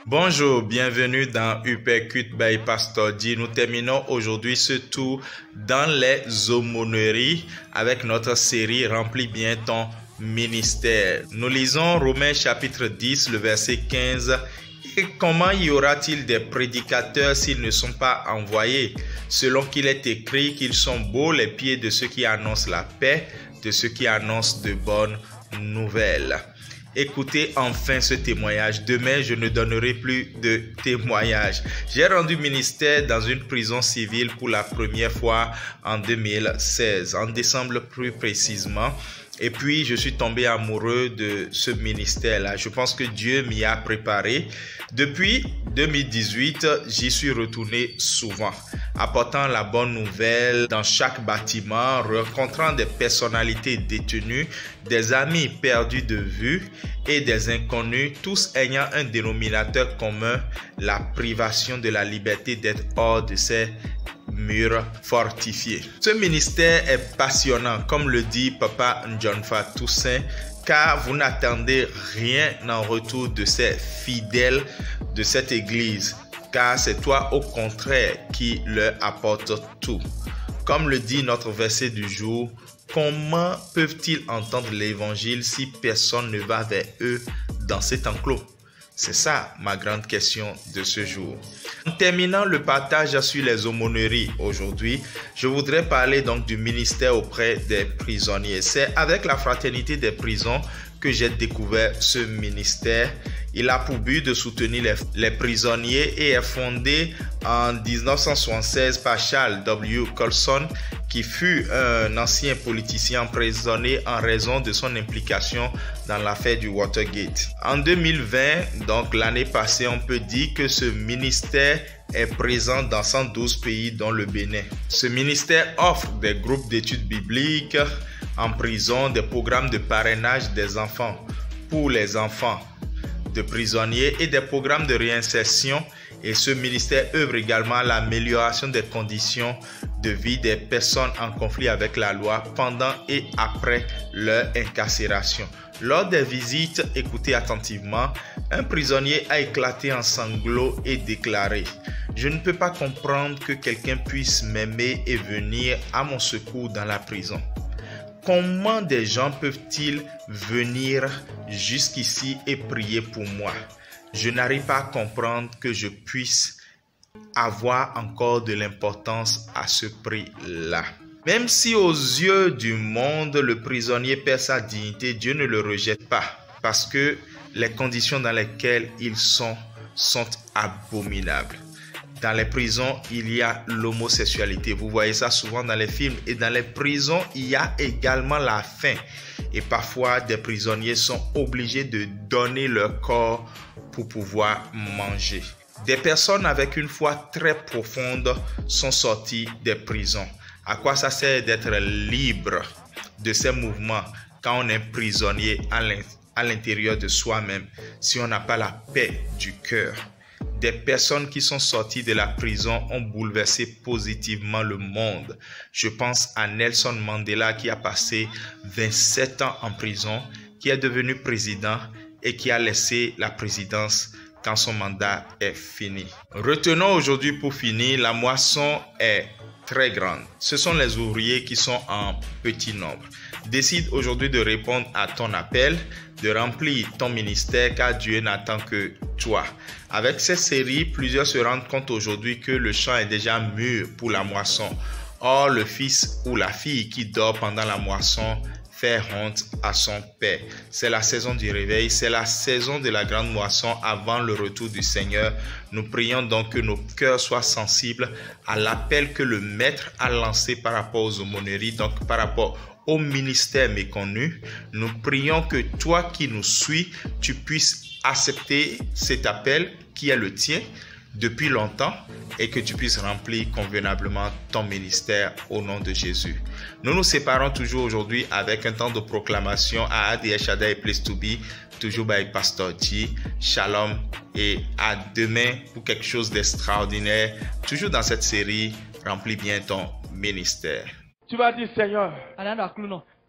Bonjour, bienvenue dans Uppercut by Pastor D. Nous terminons aujourd'hui ce tour dans les aumôneries avec notre série Remplis bien ton ministère. Nous lisons Romains chapitre 10, le verset 15. Et comment y aura-t-il des prédicateurs s'ils ne sont pas envoyés? Selon qu'il est écrit qu'ils sont beaux les pieds de ceux qui annoncent la paix, de ceux qui annoncent de bonnes nouvelles. Écoutez enfin ce témoignage. Demain, je ne donnerai plus de témoignage. J'ai rendu ministère dans une prison civile pour la première fois en 2016, en décembre plus précisément. Et puis, je suis tombé amoureux de ce ministère-là. Je pense que Dieu m'y a préparé. Depuis 2018, j'y suis retourné souvent, apportant la bonne nouvelle dans chaque bâtiment, rencontrant des personnalités détenues, des amis perdus de vue et des inconnus, tous ayant un dénominateur commun, la privation de la liberté d'être hors de ces murs fortifiés. Ce ministère est passionnant, comme le dit Papa Njonfa Toussaint, car vous n'attendez rien en retour de ces fidèles de cette église, car c'est toi au contraire qui leur apporte tout. Comme le dit notre verset du jour, comment peuvent-ils entendre l'évangile si personne ne va vers eux dans cet enclos? C'est ça ma grande question de ce jour. En terminant le partage sur les aumôneries aujourd'hui, je voudrais parler donc du ministère auprès des prisonniers. C'est avec la fraternité des prisons que j'ai découvert ce ministère. Il a pour but de soutenir les prisonniers et est fondé en 1976 par Charles W. Colson, qui fut un ancien politicien emprisonné en raison de son implication dans l'affaire du Watergate. En 2020, donc l'année passée, on peut dire que ce ministère est présent dans 112 pays dont le Bénin. Ce ministère offre des groupes d'études bibliques en prison, des programmes de parrainage des enfants pour les enfants de prisonniers et des programmes de réinsertion. Et ce ministère œuvre également à l'amélioration des conditions de vie des personnes en conflit avec la loi pendant et après leur incarcération. Lors des visites, écoutez attentivement, un prisonnier a éclaté en sanglots et déclaré « Je ne peux pas comprendre que quelqu'un puisse m'aimer et venir à mon secours dans la prison. Comment des gens peuvent-ils venir jusqu'ici et prier pour moi? Je n'arrive pas à comprendre que je puisse avoir encore de l'importance à ce prix-là. » Même si aux yeux du monde, le prisonnier perd sa dignité, Dieu ne le rejette pas parce que les conditions dans lesquelles ils sont abominables. Dans les prisons, il y a l'homosexualité. Vous voyez ça souvent dans les films. Et dans les prisons, il y a également la faim. Et parfois, des prisonniers sont obligés de donner leur corps pour pouvoir manger. Des personnes avec une foi très profonde sont sorties des prisons. À quoi ça sert d'être libre de ces mouvements quand on est prisonnier à l'intérieur de soi-même, si on n'a pas la paix du cœur? Des personnes qui sont sorties de la prison ont bouleversé positivement le monde. Je pense à Nelson Mandela qui a passé 27 ans en prison, qui est devenu président et qui a laissé la présidence quand son mandat est fini. Retenons aujourd'hui pour finir, la moisson est très grande. Ce sont les ouvriers qui sont en petit nombre. Décide aujourd'hui de répondre à ton appel, de remplir ton ministère car Dieu n'attend que toi. Avec cette série, plusieurs se rendent compte aujourd'hui que le champ est déjà mûr pour la moisson. Or, le fils ou la fille qui dort pendant la moisson fait honte à son père. C'est la saison du réveil, c'est la saison de la grande moisson avant le retour du Seigneur. Nous prions donc que nos cœurs soient sensibles à l'appel que le Maître a lancé par rapport aux aumôneries, donc par rapport au ministère méconnu. Nous prions que toi qui nous suis, tu puisses accepter cet appel qui est le tien depuis longtemps et que tu puisses remplir convenablement ton ministère au nom de Jésus. Nous nous séparons toujours aujourd'hui avec un temps de proclamation à ADS Shaddai Place to Be, toujours by Pastor G. Shalom et à demain pour quelque chose d'extraordinaire. Toujours dans cette série, remplis bien ton ministère. Tu vas dire Seigneur,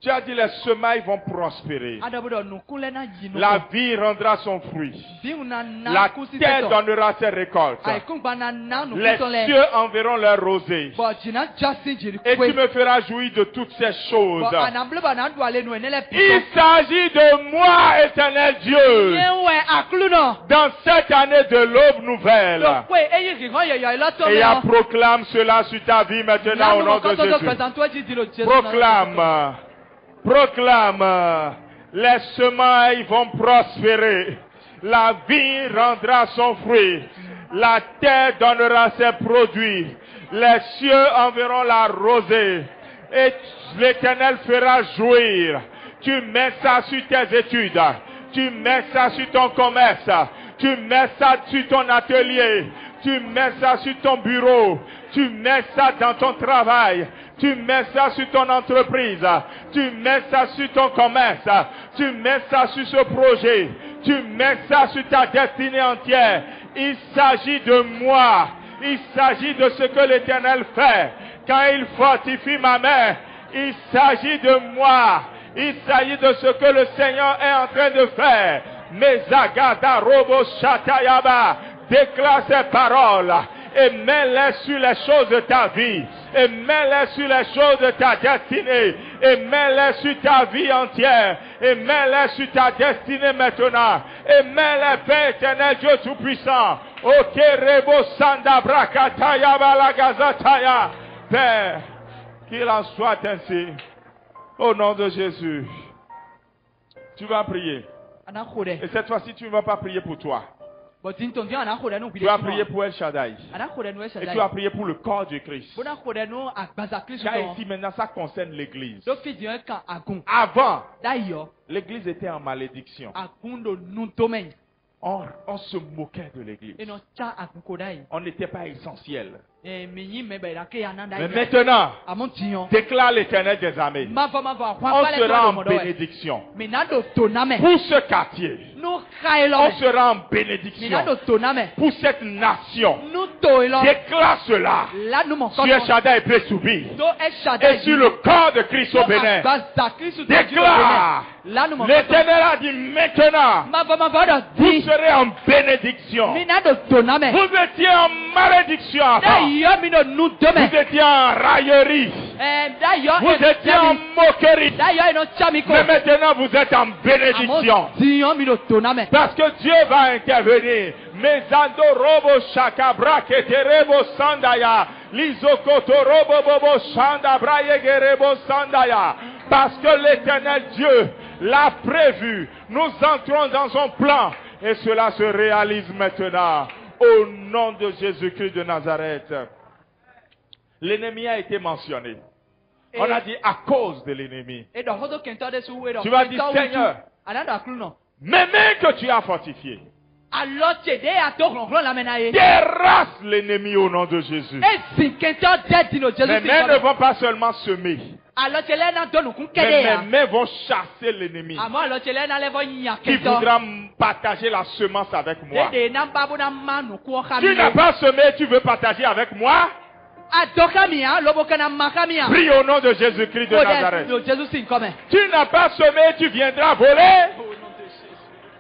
Tu as dit les semailles vont prospérer. La vie rendra son fruit. La terre donnera ses récoltes. Les cieux enverront leur rosée. Et tu me feras jouir de toutes ces choses. Il s'agit de moi, éternel Dieu. Dans cette année de l'aube nouvelle. Et il proclame cela sur ta vie maintenant au nom de Jésus. Proclame. Proclame, les semailles vont prospérer, la vie rendra son fruit, la terre donnera ses produits, les cieux enverront la rosée, et l'Éternel fera jouir. Tu mets ça sur tes études, tu mets ça sur ton commerce, tu mets ça sur ton atelier, tu mets ça sur ton bureau, tu mets ça dans ton travail. Tu mets ça sur ton entreprise, tu mets ça sur ton commerce, tu mets ça sur ce projet, tu mets ça sur ta destinée entière. Il s'agit de moi, il s'agit de ce que l'Éternel fait quand il fortifie ma main. Il s'agit de moi, il s'agit de ce que le Seigneur est en train de faire. Mezagada robo shatayaba, déclare ces paroles. Et mets-les sur les choses de ta vie. Et mets-les sur les choses de ta destinée. Et mets-les sur ta vie entière. Et mets-les sur ta destinée maintenant. Et mets-les, Père éternel, Dieu Tout-Puissant. Okerebo sanda brakataya balagazataya. Père, qu'il en soit ainsi. Au nom de Jésus. Tu vas prier. Et cette fois-ci, tu ne vas pas prier pour toi. Tu vas prier pour El Shaddai. Et tu vas prier pour le corps du Christ. Car ici maintenant ça concerne l'église. Avant, l'église était en malédiction. On se moquait de l'église. On n'était pas essentiel. Mais maintenant, déclare l'Éternel des armées. On sera en bénédiction. Pour ce quartier, on sera en bénédiction. Pour cette nation, déclare cela. Sur El Shaddai et Presoubi. Et sur le corps de Christ au Bénin. Déclare. L'Éternel a dit maintenant, vous serez en bénédiction. Vous étiez en malédiction avant. Vous étiez en raillerie. Vous étiez en moquerie. Mais maintenant vous êtes en bénédiction. Parce que Dieu va intervenir. Mezando robo shakabra keterebo sandaya. Lizokoto robo bobo shandabra yegerebo sandaya. Parce que l'Éternel Dieu l'a prévu. Nous entrons dans son plan. Et cela se réalise maintenant. Au nom de Jésus-Christ de Nazareth. L'ennemi a été mentionné. On a dit à cause de l'ennemi. Tu vas dire, Seigneur, mes mains que tu as fortifiées, terrasse l'ennemi au nom de Jésus. Mes mains ne vont pas seulement semer. Mais mes mains vont chasser l'ennemi qui voudra partager la semence avec moi. Tu n'as pas semé, tu veux partager avec moi? Prie au nom de Jésus-Christ de Nazareth. Tu n'as pas semé, tu viendras voler.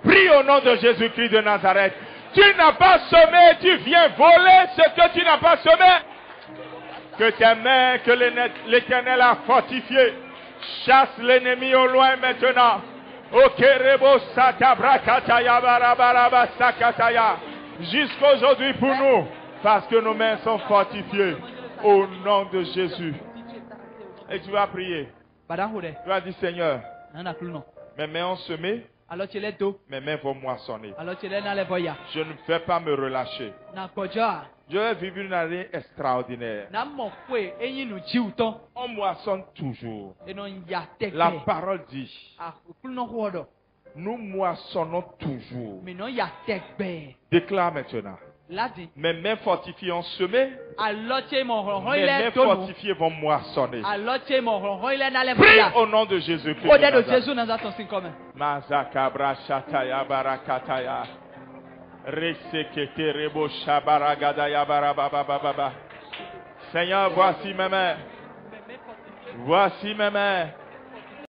Prie au nom de Jésus-Christ de Nazareth. Tu n'as pas semé, tu viens voler ce que tu n'as pas semé. Que tes mains, que l'Éternel a fortifié, chasse l'ennemi au loin maintenant. Jusqu'aujourd'hui pour nous, parce que nos mains sont fortifiées au nom de Jésus. Et tu vas prier. Tu vas dire, Seigneur, mes mains ont semé, mes mains vont moissonner. Je ne vais pas me relâcher. Je vais vivre une année extraordinaire. On moissonne toujours. La parole dit, nous moissonnons toujours. Déclare maintenant. Mes mains fortifiées ont semé. Mes mains fortifiées vont moissonner. Prie au nom de Jésus-Christ. Mazakabra shataya barakataya. Seigneur, voici mes mains. Voici mes mains.